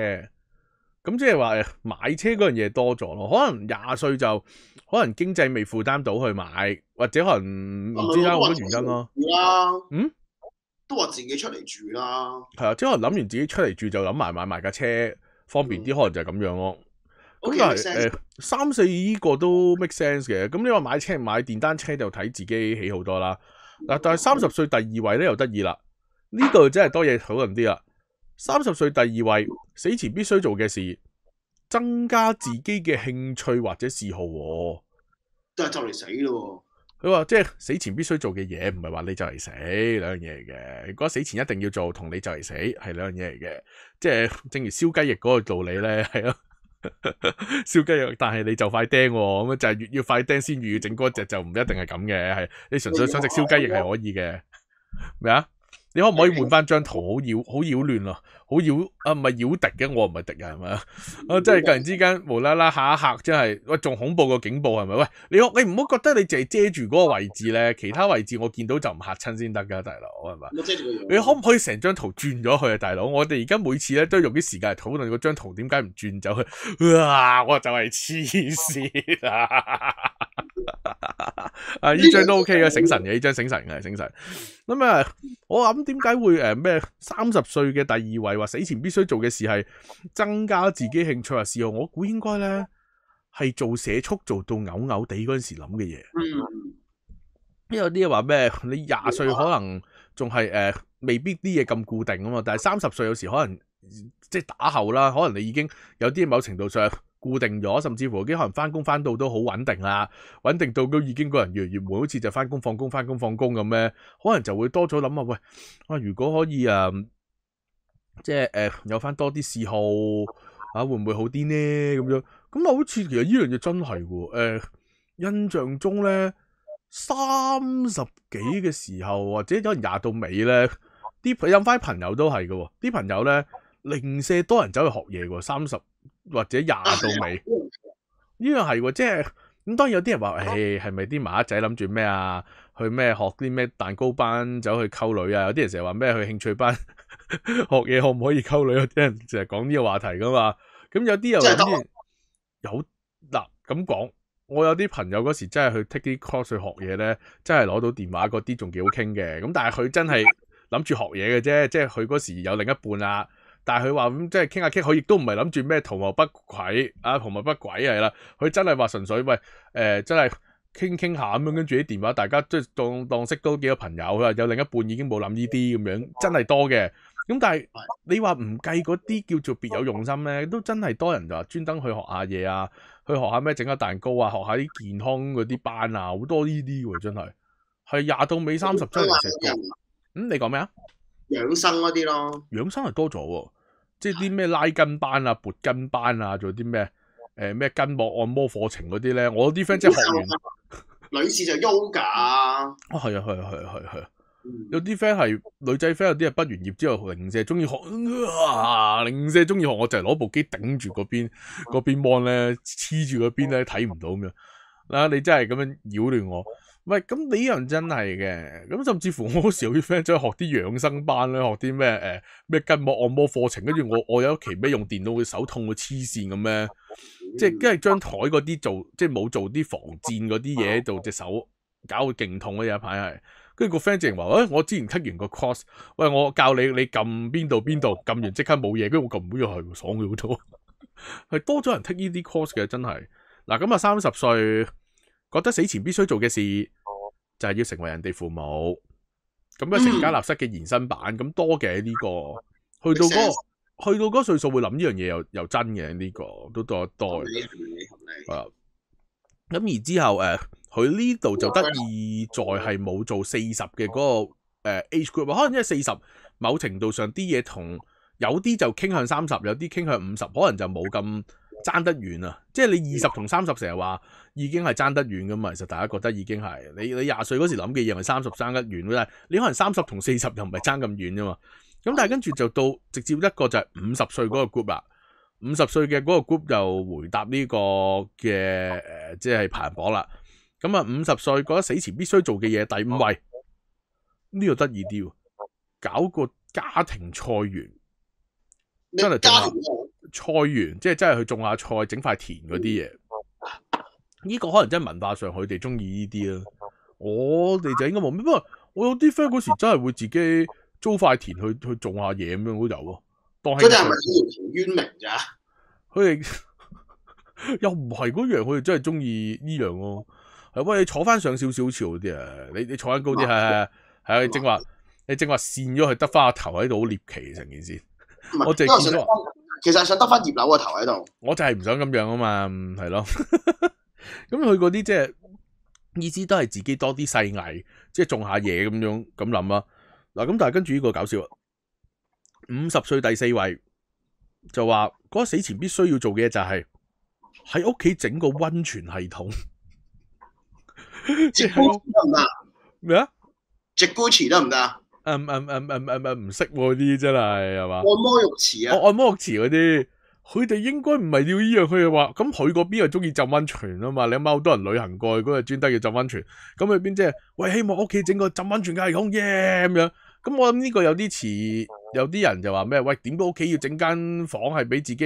咁即係話買車嗰樣嘢多咗咯，可能20歲就可能經濟未負擔到去買，或者可能唔知好多原因咯。都話自己出嚟住啦。係啊，即係可能諗完自己出嚟住就諗埋買埋架車方便啲，可能就係咁樣咯。咁但係3、4呢個都 make sense 嘅。咁你話買車買電單車就睇自己喜好多啦。嗱，但係30歲第2位咧又得意啦，呢度真係多嘢討論啲啦。30歲第2位，死前必須做嘅事，增加自己嘅興趣或者嗜好。就係就嚟死咯。佢話即係死前必須做嘅嘢，唔係話你就嚟死兩樣嘢嚟嘅。如果死前一定要做，同你就嚟死係兩樣嘢嚟嘅。即係正如燒雞翼嗰個道理咧，係咯。燒雞翼，但係你就塊釘咁就係越要塊釘先越要整嗰隻，就唔一定係咁嘅。係你純粹想食燒雞翼係可以嘅。咩啊？你可唔可以換翻張圖？好擾亂啊！好擾唔係擾敵嘅，我唔係敵人係咪啊？真係突然之間無啦啦嚇一嚇，真係喂仲恐怖過警報係咪？喂，你唔好覺得你淨係遮住嗰個位置咧，其他位置我見到就唔嚇親先得噶，大佬係咪？你可唔可以成張圖轉咗去啊，大佬？我哋而家每次咧都用啲時間嚟討論嗰張圖點解唔轉走去？哇！我就係黐線啊！呢張都 OK 嘅，醒神嘅呢張醒神嘅醒神。咁啊，我諗點解會咩30歲嘅第2位話死前必須做嘅事係增加自己興趣或嗜好？我估應該咧係做社畜做到嘔嘔地嗰陣時諗嘅嘢。因為有啲嘢話咩？你20歲可能仲係未必啲嘢咁固定啊嘛，但係30歲有時可能即係打後啦，可能你已經有啲某程度上固定咗，甚至乎已經可能翻工翻到都好穩定啦，穩定到都已經個人越嚟越悶，好似就翻工放工翻工放工咁咧，可能就會多咗諗啊，喂如果可以即係有翻多啲嗜好會唔會好啲呢？咁樣咁好似其實呢樣嘢真係喎，印象中咧30幾嘅時候或者可能20到尾咧，有翻朋友都係嘅喎，啲朋友咧零舍多人走去學嘢喎，30或者20到尾，呢樣係喎，即係咁。當然有啲人話，係咪啲麻甩仔諗住咩啊？去咩學啲咩蛋糕班，走去溝女啊？有啲人成日話咩去興趣班學嘢可唔可以溝女？有啲人成日講呢個話題噶嘛。咁有啲又諗住有嗱咁講，我有啲朋友嗰時真係去 take 啲 course 去學嘢咧，真係攞到電話嗰啲仲幾好傾嘅。咁但係佢真係諗住學嘢嘅啫，即係佢嗰時有另一半啦。但係佢話咁即係傾下傾，佢亦都唔係諗住咩圖謀不軌圖謀不軌係啦。佢真係話純粹喂真係傾下咁樣，跟住啲電話大家即係當識多幾個朋友。佢話有另一半已經冇諗呢啲咁樣，真係多嘅。咁但係你話唔計嗰啲叫做別有用心咧，都真係多人就話專登去學下嘢啊，去學下咩整下蛋糕啊，學下啲健康嗰啲班啊，好多呢啲喎，真係廿到尾30真係食過。你講咩啊？養生嗰啲咯，養生係多咗喎，即係啲咩拉筋班啊、撥筋班啊，仲有啲咩咩筋膜按摩課程嗰啲咧，我啲 friend 即係學完，女士就 yoga 啊，係啊。有啲 friend 係女仔 friend，有啲係畢完業之後零舍中意學，零舍中意學，我就係攞部機頂住嗰邊 mon 咧，黐住嗰邊咧睇唔到咁樣。嗱，你真係咁樣擾亂我。喂，咁你呢樣真係嘅，咁甚至乎我嗰時有啲 friend 走去學啲養生班咧，學啲咩筋膜按摩課程，跟住我有一期咩用電腦嘅手痛到黐線咁咧，即係跟住張台嗰啲做，即係冇做啲防戰嗰啲嘢，做隻手搞到勁痛嘅有一排係。跟住個 friend 直情話，我之前 take 完個 course， 喂，我教你撳邊度，撳完即刻冇嘢，跟住我撳唔到又係爽咗好多，係多咗人 take 呢啲 course 嘅，真係。嗱，咁啊30歲覺得死前必須做嘅事就係要成為人哋父母，咁啊成家立室嘅延伸版，咁多嘅呢個，去到嗰個歲數會諗呢樣嘢又真嘅呢個都多得多嘅。咁而之後佢呢度就得意在係冇做40嘅嗰個age group， 可能因為40某程度上啲嘢同有啲就傾向30，有啲傾向50，可能就冇咁爭得遠啊！即係你20同30成日話已經係爭得遠噶嘛，其實大家覺得已經係你20歲嗰時諗嘅嘢，咪30爭得遠，但係你可能30同40又唔係爭咁遠啫嘛。咁但係跟住就到直接一個就係50歲嗰個 group 啦。50歲嘅嗰個 group 就回答呢個嘅即係排行榜啦。咁啊50歲覺得死前必須做嘅嘢第5位，呢個得意啲喎，搞個家庭菜園，真係種下菜園，即係真係去種下菜，整塊田嗰啲嘢。呢個可能真係文化上佢哋中意呢啲啦。我哋就應該冇咩，不過我有啲 friend 嗰時真係會自己租塊田去種下嘢咁樣都有喎。佢哋係咪要淵明咋？佢哋又唔係嗰樣，佢哋真係中意呢樣咯。係喂，你坐翻上少少潮嗰啲啊，你坐翻高啲係啊，你正話跣咗佢得翻個頭喺度，好獵奇成件事。我就係見到，其實係想得翻葉劉個頭喺度。我就係唔想咁樣啊嘛，係咯。咁佢嗰啲即係意思都係自己多啲細藝，即係種下嘢咁樣咁諗啦。嗱咁但係跟住呢個搞笑啊，50歲第4位就話嗰個死前必須要做嘅嘢就係喺屋企整個溫泉系統。直 Gucci 得唔得？咩啊？直 Gucci 得唔得？唔識喎，啲真係嘛？按摩浴池啊！按摩浴池嗰啲，佢哋應該唔係要呢樣，佢哋話咁佢嗰邊又中意浸溫泉啊嘛。你諗下好多人旅行過去嗰日專登要浸溫泉，咁佢邊即係喂希望屋企整個浸溫泉嘅系統耶咁樣。咁我諗呢個有啲似，有啲人就話咩？喂，點解屋企要整間房係俾自己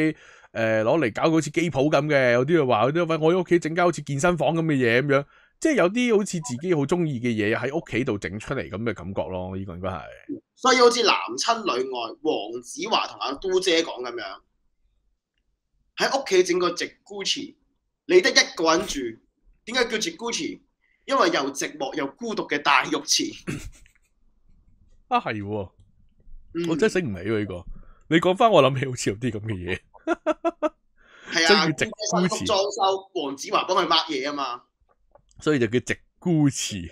攞嚟搞好似機鋪咁嘅？有啲就話，喂，我喺屋企整間好似健身房咁嘅嘢咁樣，即係有啲好似自己好中意嘅嘢喺屋企度整出嚟咁嘅感覺咯。呢個應該係，所以好似男親女愛，黃子華同阿都姐講咁樣，喺屋企整個直 Gucci，你得一個人住，點解叫直 Gucci？因為又寂寞又孤獨嘅大浴池。啊係喎，我真係醒唔起喎呢個。你講翻我諗起好似有啲咁嘅嘢。係啊，叫直 Gucci 裝修，黃子華幫佢抹嘢啊嘛。所以就叫直 Gucci。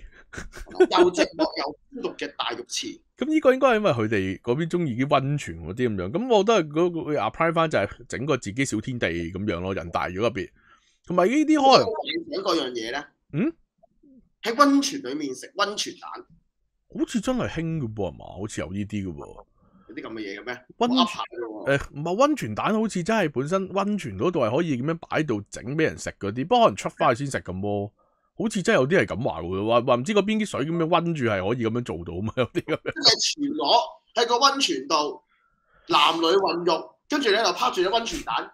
又寂寞又孤獨嘅大浴池。咁呢個應該係因為佢哋嗰邊中意啲溫泉嗰啲咁樣。咁我都係嗰個 apply 翻就係整個自己小天地咁樣咯。人大咗入邊，同埋呢啲可能想嗰樣嘢咧。喺溫泉裏面食溫泉蛋。好似真係興嘅噃，係嘛？好似有呢啲嘅噃，有啲咁嘅嘢嘅咩？溫泉唔係溫泉蛋，好似真係本身溫泉嗰度係可以咁樣擺度整俾人食嗰啲，不過可能出翻去先食咁咯。好似真係有啲係咁話嘅，話唔知嗰邊啲水咁樣溫住係可以咁樣做到嘛？有啲咁樣。即係全裸喺個溫泉度，男女混浴，跟住咧就拍住隻溫泉蛋。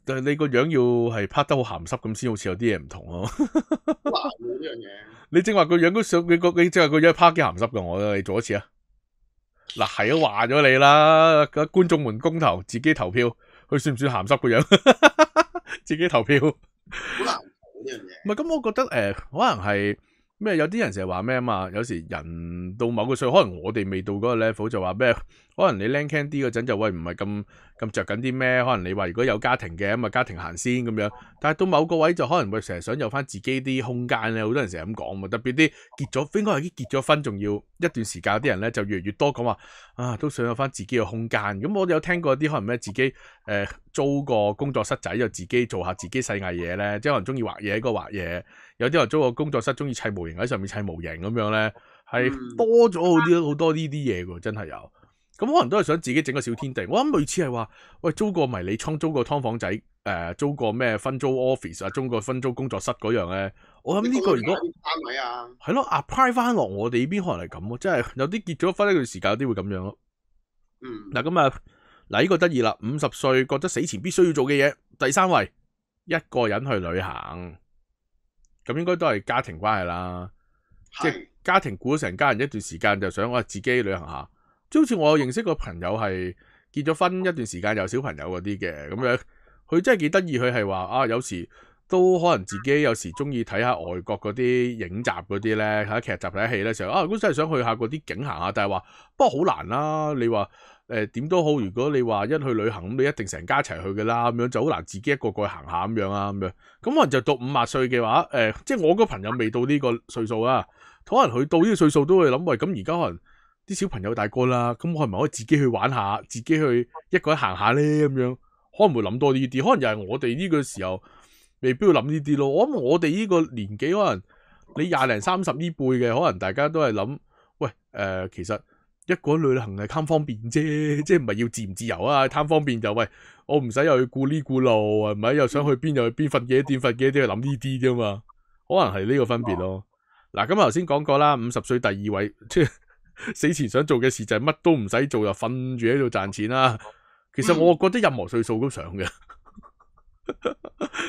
但係你個樣要係拍得好鹹濕咁先，好似有啲嘢唔同咯。難呢樣嘢。你正話個樣都想你正話個樣拍幾鹹濕噶，我覺得你做一次啊。嗱係都話咗你啦，觀眾們公投自己投票，佢算唔算鹹濕個樣？自己投票。好難做呢樣嘢。唔係咁，我覺得可能係咩有啲人成日話咩啊嘛，有時人到某個歲，可能我哋未到嗰個 level 就話咩，可能你僆 can 啲嗰陣就喂唔係咁着緊啲咩，可能你話如果有家庭嘅咁啊家庭行先咁樣，但係到某個位就可能會成日想有翻自己啲空間咧，好多人成日咁講嘛，特別啲結咗，應該係啲結咗婚仲要一段時間啲人咧就越嚟越多講話啊，都想有翻自己嘅空間。咁我哋有聽過啲可能咩自己租個工作室仔就自己做下自己細藝嘢咧，即係可能中意畫嘢喺嗰畫嘢。有啲人租個工作室，中意砌模型喺上面砌模型咁樣咧，係多咗好多呢啲嘢㗎，真係有。咁可能都係想自己整個小天地。我諗類似係話，喂，租個迷你倉，租個劏房仔，租個咩分租 office 啊，租個分租工作室嗰樣咧。我諗呢個如果單位啊，係咯 apply 翻落我哋呢邊可能係咁咯，即係有啲結咗婚呢段時間有啲會咁樣咯。嗱咁啊，嗱呢個得意啦，50歲覺得死前必須要做嘅嘢，第3位一個人去旅行。咁應該都係家庭關係啦，即係家庭估咗成家人一段時間就想我自己旅行下，即好似我認識個朋友係結咗婚一段時間有小朋友嗰啲嘅咁樣，佢真係幾得意，佢係話啊有時都可能自己有時中意睇下外國嗰啲影集嗰啲咧，睇下劇集睇下戲咧時候啊，如果真係想去下嗰啲景行下，但係話不過好難啦，你話點都好，如果你話一去旅行咁，你一定成家一齊去㗎啦，咁樣就好難自己一個過去行下咁樣啊，咁樣咁可能就到50歲嘅話，即係我個朋友未到呢個歲數啊，可能佢到呢個歲數都會諗喂，咁而家可能啲小朋友大個啦，咁我係咪可以自己去玩下，自己去一個人行下咧咁樣，可能會諗多呢啲，可能又係我哋呢個時候未必要諗呢啲咯。我諗我哋呢個年紀，可能你20零30呢輩嘅，可能大家都係諗喂其實。一個人旅行係貪方便啫，即係唔係要自唔自由啊？貪方便就喂，我唔使又去顧呢顧路，係咪？又想去邊又去邊，瞓幾多點瞓幾多點，去諗呢啲啫嘛。可能係呢個分別咯。嗱，咁頭先講過啦，50歲第2位，即係死前想做嘅事就係乜都唔使做，就瞓住喺度賺錢啦。其實我覺得任何歲數都想嘅。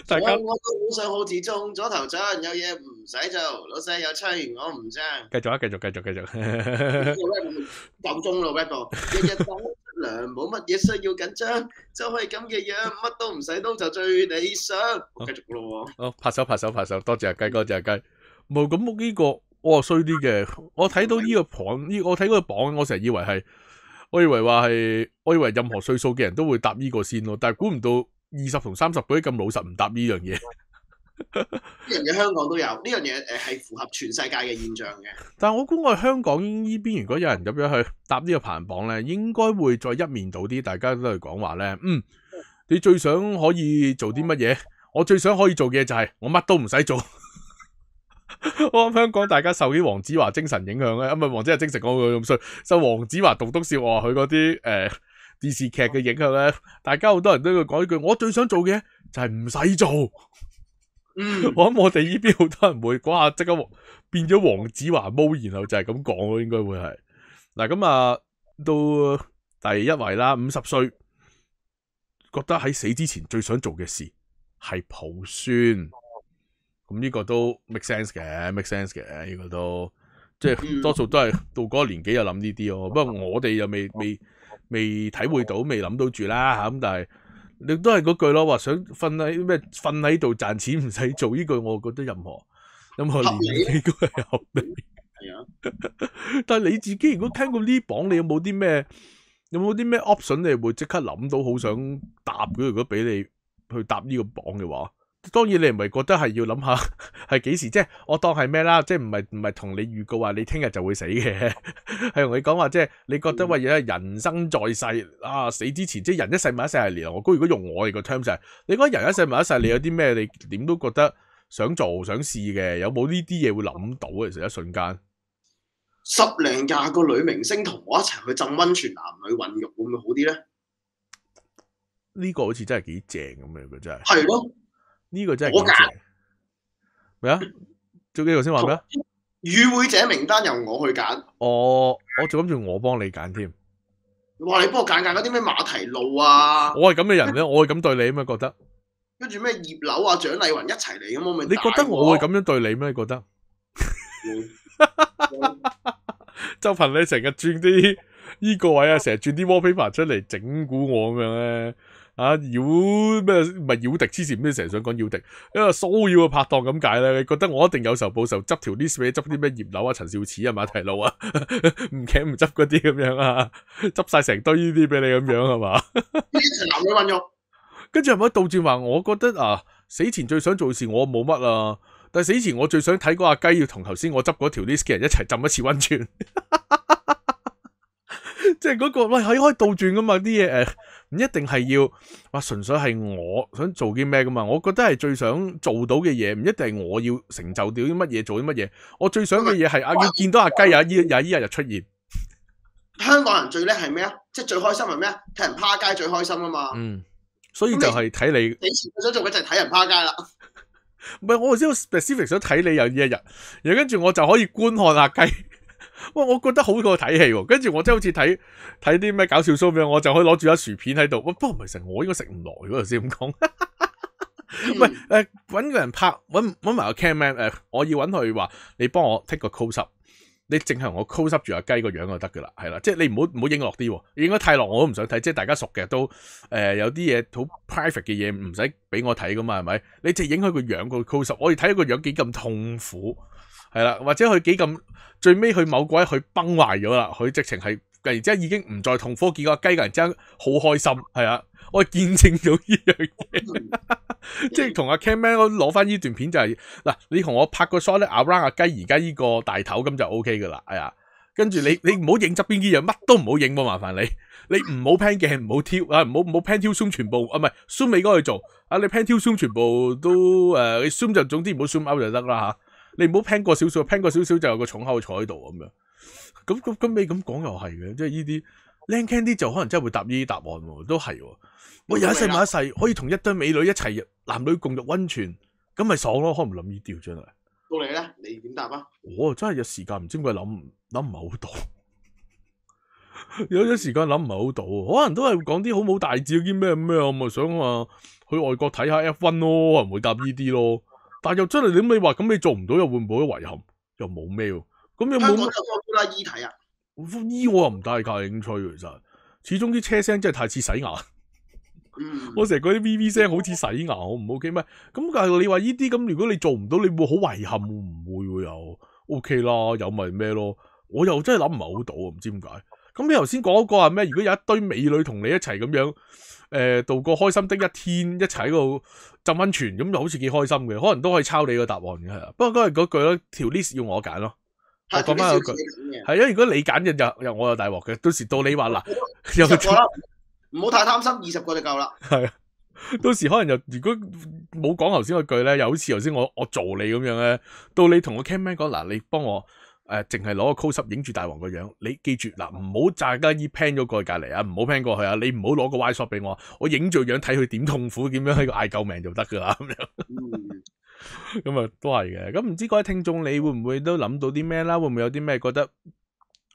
大家我都好想好似中咗頭獎，有嘢唔使做，老細有催我唔爭。繼續啊，繼續。夠鐘咯 ，rap 到日日當糧，冇乜嘢需要緊張，就係咁嘅樣，乜都唔使都就最理想。繼續咯喎。好，拍手，多謝阿雞，多謝阿雞。冇咁呢個我話衰啲嘅，我睇到呢個榜，我睇嗰個榜，我成日以為係，我以為任何歲數嘅人都會答呢個先咯，但係估唔到。20同30嗰啲咁老實唔答呢樣嘢，呢樣嘢香港都有，呢樣嘢係符合全世界嘅現象嘅。但係我估我香港呢邊，如果有人咁樣去答呢個排行榜咧，應該會再一面倒啲，大家都係講話咧，你最想可以做啲乜嘢？我最想可以做嘅就係我乜都唔使做。我諗香港大家受啲黃子華精神影響咧，唔係黃子華精神講佢咁衰，受黃子華棟篤笑我話佢嗰啲電視劇嘅影響咧，大家好多人都會講一句，我最想做嘅就係唔使做。我諗我哋呢邊好多人會嗰下即刻變咗黃子華毛，然後就係咁講咯，應該會係。嗱咁啊，到第1位啦，50歲覺得喺死之前最想做嘅事係抱孫。咁呢個都 make sense 嘅，呢個都即係多數都係到嗰個年紀就諗呢啲咯。不過我哋又未體會到，未諗到住啦吓。咁但係你都係嗰句咯，話想瞓喺度賺錢唔使做呢句，我覺得任何年紀都係合理。係啊，但係你自己如果聽過呢榜，你有冇啲咩 option 你會即刻諗到好想答嘅？如果俾你去答呢個榜嘅話？當然你唔係覺得係要諗下係幾時，即係我當係咩啦，即係唔係同你預告話你聽日就會死嘅，係同你講話即係你覺得喂人生在世啊，死之前即係人一世物一世係年。我估如果用我哋個 terms 就係，你覺得人一世物一世，你有啲咩你點都覺得想做想試嘅，有冇呢啲嘢會諗到嘅？其實一瞬間10零20個女明星同我一齊去浸溫泉，男女混浴會唔會好啲咧？呢個好似真係幾正咁樣嘅，真係。係咯。呢個真係幾正。咩啊？最緊要先話咩？與會者名單由我去揀。我仲諗住我幫你揀添。哇！你幫我揀嗰啲咩馬蹄路啊？我係咁嘅人咧，我係咁對你咩？覺得？跟住咩葉劉啊、蔣麗芸一齊嚟咁，我咪你覺得我會咁樣對你咩？你覺得？就憑你成日轉啲呢個位啊，成日轉啲 wallpaper 出嚟整蠱我咁樣咧，啊妖咩唔係妖敵，黐線咩成日想講妖敵，因為騷擾嘅拍檔咁解咧，你覺得我一定有仇報仇，執條 list 俾你執啲咩葉劉啊、陳少始啊、馬蹄露啊，唔鉗唔執嗰啲咁樣啊，執晒成堆呢啲俾你咁樣係嘛？呢啲男女混肉，跟住係咪倒轉話？我覺得啊，死前最想做嘅事我冇乜啊，但係死前我最想睇嗰阿雞要同頭先我執嗰條 list 嘅人一齊浸一次溫泉。即係嗰個喂，可以倒轉噶嘛啲嘢唔一定係要話純粹係我想做啲咩噶嘛。我覺得係最想做到嘅嘢，唔一定係我要成就到啲乜嘢，做啲乜嘢。我最想嘅嘢係要見到阿雞有一日出現。香港人最叻係咩啊？即係最開心係咩啊？睇人趴街最開心啊嘛。所以就係睇你。你前想做嘅就係睇人趴街啦。唔係我知道 specific 想睇你有呢一日，然後跟住我就可以觀看阿雞。哇！我覺得好過睇戲喎，跟住我真係好似睇啲咩搞笑 show 咁樣，我就可以攞住一薯片喺度。不過唔係成，我應該食唔來嗰陣先咁講。喂揾個人拍，揾埋個 camman 我要揾佢話你幫我 take 個 close up，你淨係我 close up 住阿雞個樣就得噶啦，係啦，即係你唔好影落啲，影得太落我都唔想睇，即係大家熟嘅都有啲嘢好 private 嘅嘢唔使俾我睇噶嘛，係咪？你淨係影佢個樣個 close up，我要睇個樣幾咁痛苦。係啦，或者佢幾咁最尾佢某個位佢崩壞咗啦，佢直情係突然之間已經唔再痛苦，見個雞突然之間好開心，係啊，我見證咗呢樣嘢，即係同阿 Camman 攞翻呢段片就係嗱，你同我拍個 shot 咧 around 阿雞而家呢個大頭咁就 OK 噶啦，係啊，跟住你唔好影側邊啲嘢，乜都唔好影喎，麻煩你唔好 pan 鏡，唔好挑啊，唔好 pan 挑 zoom 全部啊，唔係 zoom 你嗰去做啊，你 pan 挑 zoom 全部都你 zoom 就總之唔好 zoom out 就得啦吓。你唔好 pan 過少少 pan 過少少就有個重口坐喺度咁樣，咁你咁講又係嘅，即係呢啲靚 can 啲就可能真係會答呢啲答案喎，都係喎。我有一世買一世可以同一堆美女一齊男女共浴溫泉，咁咪爽咯，可唔諗呢啲真係。到你咧，你點答啊？我真係有時間唔知點解諗唔係好到，有啲時間諗唔係好到，可能都係講啲好冇大志啲咩咩，我咪想話去外國睇下 F1 咯，可能會答呢啲咯。但又真係你話咁你做唔到又會唔會有遺憾？又冇咩喎？咁有冇？香港有科拉 E 睇啊？E 我又唔太大興趣，其實始終啲車聲真係太似洗牙。我成日嗰啲 VV 聲好似洗牙，我唔 OK 咩？咁但係你話呢啲咁，如果你做唔到，你會好遺憾，唔會喎又 OK 啦，有咪咩咯？我又真係諗唔係好到，唔知點解。咁你頭先講嗰個係咩？如果有一堆美女同你一齊咁樣，度過開心的一天，一齊喺度浸溫泉，咁就好似幾開心嘅，可能都可以抄你個答案嘅，係啦。不過嗰係嗰句咯，條 list 要我揀咯。我講翻嗰句，係啊，如果你揀嘅就我有大鑊嘅，到時到你話嗱，有唔好太貪心，20個就夠啦。係啊，到時可能又如果冇講頭先嗰句咧，又好似頭先我做你咁樣咧，到你同個 camman 講嗱，你幫我。淨係攞個 close up 影住大王個樣，你記住嗱，唔好大家依 pan 咗過去隔籬啊，唔好 pan 過去啊，你唔好攞個 wide shot 俾我影住樣睇佢點痛苦，點樣喺度嗌救命就得噶啦咁樣。咁啊都係嘅。咁唔知各位聽眾你會唔會都諗到啲咩啦？會唔會有啲咩覺得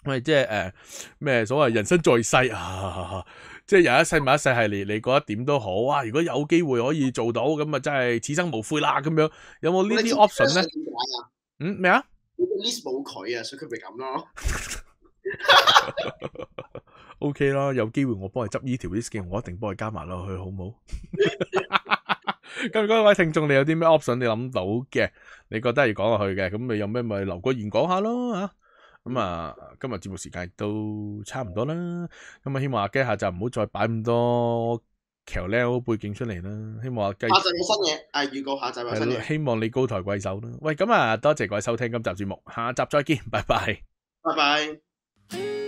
喂即係咩所謂人生在世啊？即係有一世物一世系列，你覺得點都好啊？如果有機會可以做到，咁啊真係此生無悔啦咁樣。有冇呢啲 option 咧？咩啊？list 冇佢啊，所以佢咪咁咯。OK 啦，有機會我幫你執呢條 list 嘅，我一定幫你加埋落去，好唔好？咁各位聽眾，你有啲咩 option 你諗到嘅，你覺得係講落去嘅，咁你有咩咪留個言講下咯吓。咁啊，今日節目時間亦都差唔多啦。咁啊，希望阿雞下集唔好再擺咁多橋靚背景出嚟啦，希望阿雞下集有新嘢，預告下集有新嘢。希望你高抬貴手啦。喂，咁啊，多謝各位收聽今集節目，下集再見，拜拜。拜拜。